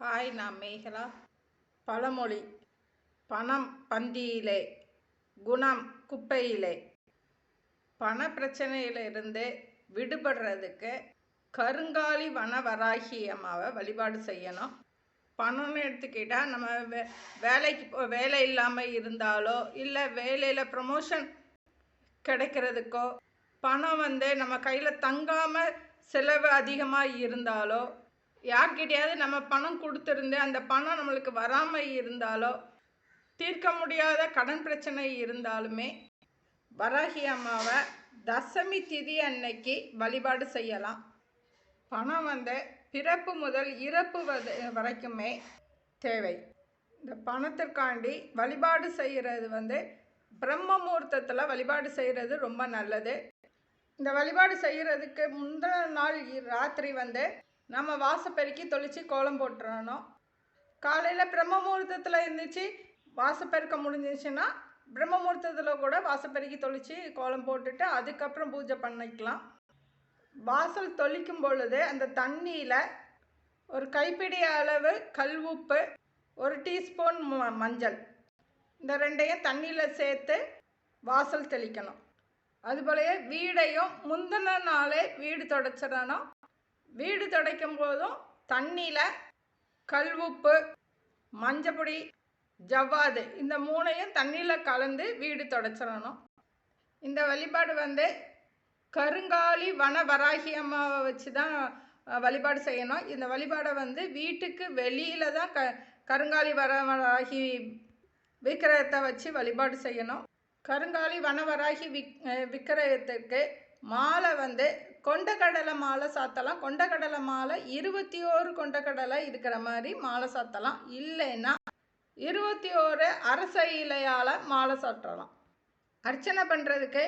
Hi, நான் மேகலா. பழமொழி: பணம் பந்தியிலே, குணம் குப்பையிலே. பண பிரச்சனையிலிருந்து விடுபடுறதுக்கு கருங்காலி வனவராகி அம்மாவை வழிபாடு செய்யணும். பணம்னு எடுத்துக்கிட்டால் நம்ம வேலைக்கு வேலை இல்லாமல் இருந்தாலோ, இல்லை வேலையில் ப்ரமோஷன் கிடைக்கிறதுக்கோ, பணம் நம்ம கையில் தங்காமல் செலவு அதிகமாக இருந்தாலோ, யார்கிட்டையாவது நம்ம பணம் கொடுத்துருந்து அந்த பணம் நம்மளுக்கு வராமல் இருந்தாலோ, தீர்க்க முடியாத கடன் பிரச்சனை இருந்தாலுமே வராகி அம்மாவை தசமி திதி அன்னைக்கு வழிபாடு செய்யலாம். பணம் பிறப்பு முதல் இறப்பு வரைக்குமே தேவை. இந்த பணத்திற்காண்டி வழிபாடு செய்கிறது பிரம்ம முகூர்த்தத்தில் வழிபாடு செய்கிறது ரொம்ப நல்லது. இந்த வழிபாடு செய்கிறதுக்கு முந்தின நாள் ராத்திரி நம்ம வாசப்பெருக்கி தொளிச்சு கோலம் போட்டுறணும். காலையில் பிரம்ம முகூர்த்தத்தில் இருந்துச்சு வாசப்பெருக்க முடிஞ்சிச்சுன்னா பிரம்ம முகூர்த்தத்தில் கூட வாசப்பெருக்கி தொளிச்சு கோலம் போட்டுட்டு அதுக்கப்புறம் பூஜை பண்ணிக்கலாம். வாசல் தொளிக்கும் பொழுது அந்த தண்ணியில் ஒரு கைப்பிடி அளவு கல் உப்பு, 1 டீஸ்பூன் மஞ்சள், இந்த ரெண்டையும் தண்ணியில் சேர்த்து வாசல் தெளிக்கணும். அதுபோலயே வீடையும் முந்தின நாளே வீடு துடைச்சிடணும். வீடு துடைக்கும் போதும் தண்ணியில் கல் உப்பு, மஞ்சப்பொடி, ஜவ்வாது இந்த 3ஐயும் தண்ணியில் கலந்து வீடு துடைச்சிடணும். இந்த வழிபாடு கருங்காலி வனவராகி அம்மாவை வச்சு தான் வழிபாடு செய்யணும். இந்த வழிபாடை வீட்டுக்கு வெளியில் தான் கருங்காலி வனவராகி விக்கிரகத்தை வச்சு வழிபாடு செய்யணும். கருங்காலி வனவராகி விக்கிரகத்துக்கு மாலை கொண்டக்கடலை மாலை சாத்தலாம். கொண்டக்கடலை மாலை 21 கொண்டக்கடலை இருக்கிற மாதிரி மாலை சாத்தலாம். இல்லைன்னா 21 அரச இலையால் மாலை சாற்றலாம். அர்ச்சனை பண்ணுறதுக்கு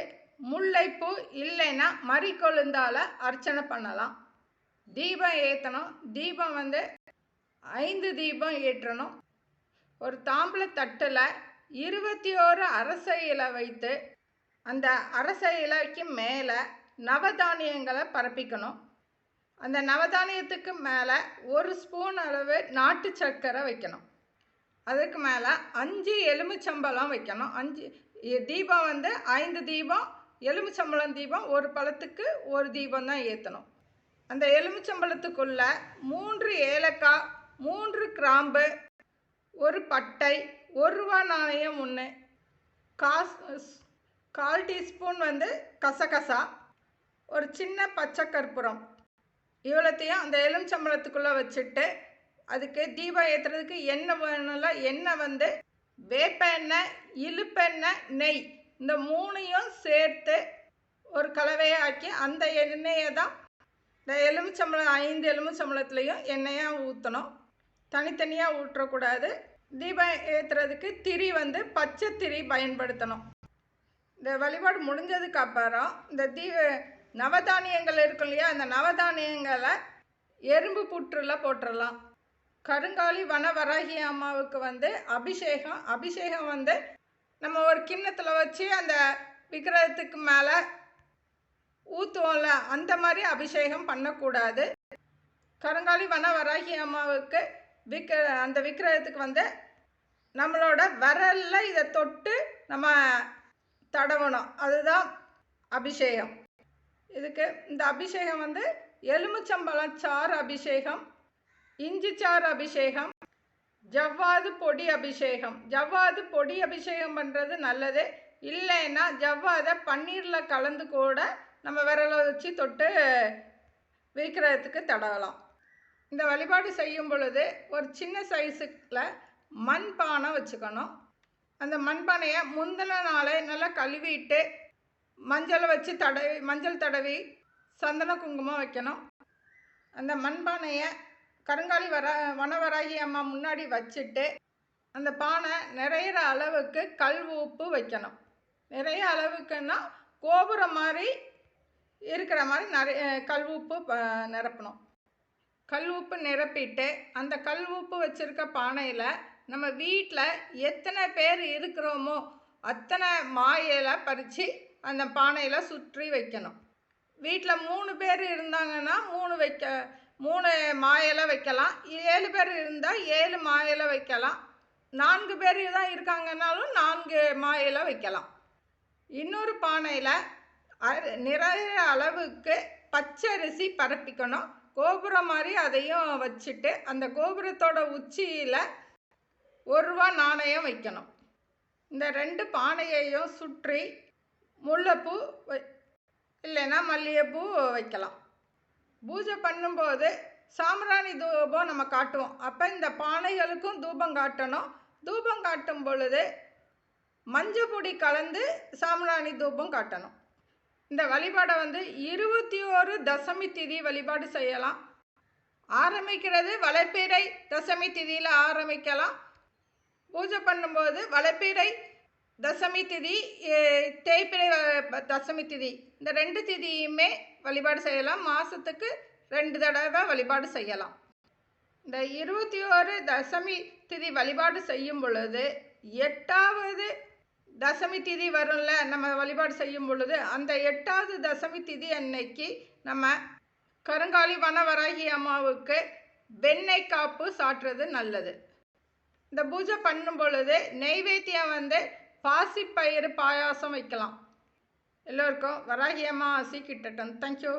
முல்லைப்பூ இல்லைன்னா மறிக்கொழுந்தால் அர்ச்சனை பண்ணலாம். தீபம் ஏற்றணும். தீபம் 5 தீபம் ஏற்றணும். ஒரு தாம்பூல தட்டில் 21 அரச இலை வைத்து அந்த அரச இலைக்கு மேலே நவதானியங்களை பரப்பிக்கணும். அந்த நவதானியத்துக்கு மேலே 1 ஸ்பூன் அளவு நாட்டு சர்க்கரை வைக்கணும். அதுக்கு மேலே 5 எலுமிச்சம்பழம் வைக்கணும். 5 தீபம் 5 தீபம், எலுமிச்சம்பழம் தீபம், 1 பழத்துக்கு 1 தீபம் தான் ஏற்றணும். அந்த எலுமிச்சம்பழத்துக்குள்ளே 3 ஏலக்காய், 3 கிராம்பு, 1 பட்டை, 1 ரூபா நாணயம் 1, 1/4 டீஸ்பூன் கசகசா, ஒரு சின்ன பச்சை கற்பூரம், இவ்வளோத்தையும் அந்த எலுமிச்சம்பழத்துக்குள்ளே வச்சுட்டு அதுக்கு தீபம் ஏற்றுறதுக்கு எண்ணெய் வேணும்ல. எண்ணெய் வேப்ப எண்ணெய், இழுப்பெண்ணெய், நெய் இந்த 3ஐயும் சேர்த்து ஒரு கலவையை ஆக்கி அந்த எண்ணெயை தான் இந்த 5 எலுமிச்சம்பழத்துலேயும் எண்ணெயாக ஊற்றணும். தனித்தனியாக ஊற்றக்கூடாது. தீபம் ஏற்றுறதுக்கு திரி பச்சை திரி பயன்படுத்தணும். இந்த வழிபாடு முடிஞ்சதுக்கு அப்புறம் இந்த நவதானியங்கள் இருக்கும் இல்லையா, அந்த நவதானியங்களை எறும்பு புற்றில் போட்டுடலாம். கருங்காலி வனவராகி அம்மாவுக்கு அபிஷேகம் நம்ம ஒரு கிண்ணத்தில் வச்சு அந்த விக்கிரகத்துக்கு மேலே ஊற்றுவோம்ல, அந்த மாதிரி அபிஷேகம் பண்ணக்கூடாது. கருங்காலி வனவராகி அம்மாவுக்கு அந்த விக்கிரகத்துக்கு நம்மளோட விரலில் இதை தொட்டு நம்ம தடவணும். அதுதான் அபிஷேகம். இதுக்கு இந்த அபிஷேகம் எலுமிச்சம்பழம் சாறு அபிஷேகம், இஞ்சி சாறு அபிஷேகம், ஜவ்வாது பொடி அபிஷேகம். ஜவ்வாது பொடி அபிஷேகம் பண்ணுறது நல்லது. இல்லைன்னா ஜவ்வாதை பன்னீரில் கலந்து கூட நம்ம விரலை வச்சு தொட்டு விக்கிரகத்துக்கு தடவலாம். இந்த வழிபாடு செய்யும் பொழுது ஒரு சின்ன சைஸுக்குள்ள மண்பானை வச்சுக்கணும். அந்த மண்பானையை முந்தின நாளே நல்லா கழுவிட்டு மஞ்சள் தடவி சந்தன குங்குமம் வைக்கணும். அந்த மண்பானையை கருங்காலி வனவராகி அம்மா முன்னாடி வச்சுட்டு அந்த பானை நிறையிற அளவுக்கு கல் உப்பு வைக்கணும். நிறைய அளவுக்குன்னா கோபுரம் மாதிரி இருக்கிற மாதிரி நிறைய கல் உப்பு நிரப்பணும். கல் உப்பு நிரப்பிட்டு அந்த கல் உப்பு வச்சுருக்க பானையில் நம்ம வீட்டில் எத்தனை பேர் இருக்கிறோமோ அத்தனை மாயில பறித்து அந்த பானையில் சுற்றி வைக்கணும். வீட்டில் 3 பேர் இருந்தாங்கன்னா 3 3 மா இலை வைக்கலாம். 7 பேர் இருந்தால் 7 மா இலை வைக்கலாம். 4 பேர் தான் இருக்காங்கன்னாலும் 4 மா இலை வைக்கலாம். இன்னொரு பானையில் நிறைய அளவுக்கு பச்சரிசி பரப்பிக்கணும். கோபுரம் மாதிரி அதையும் வச்சுட்டு அந்த கோபுரத்தோட உச்சியில் ₹1 நாணயம் வைக்கணும். இந்த 2 பானையையும் சுற்றி முல்லைப்பூ இல்லைன்னா மல்லிகைப்பூ வைக்கலாம். பூஜை பண்ணும்போது சாம்பிராணி தூபம் நம்ம காட்டுவோம். அப்போ இந்த பானைகளுக்கும் தூபம் காட்டணும். தூபம் காட்டும் பொழுது மஞ்சள் பொடி கலந்து சாம்பிராணி தூபம் காட்டணும். இந்த வழிபாடை 21 தசமி திதி வழிபாடு செய்யலாம். ஆரம்பிக்கிறது வளர்பிறை தசமி திதியில் ஆரம்பிக்கலாம். பூஜை பண்ணும்போது வளர்பிறை தசமி திதி, தேய்பிறை தசமி திதி, இந்த 2 திதியுமே வழிபாடு செய்யலாம். மாதத்துக்கு 2 தடவை வழிபாடு செய்யலாம். இந்த 21 தசமி திதி வழிபாடு செய்யும் பொழுது 8வது தசமி திதி வரும்ல, நம்ம வழிபாடு செய்யும் பொழுது அந்த 8வது தசமி திதி அன்னைக்கு நம்ம கருங்காலி வனவராகி அம்மாவுக்கு வெண்ணெய் காப்பு சாட்டுறது நல்லது. இந்த பூஜை பண்ணும் பொழுது நெய்வேத்தியம் பாசிப்பயிறு பாயாசம் வைக்கலாம். எல்லோருக்கும் வராகி அம்மா ஆசி கிட்டட்டும். தேங்க்யூ.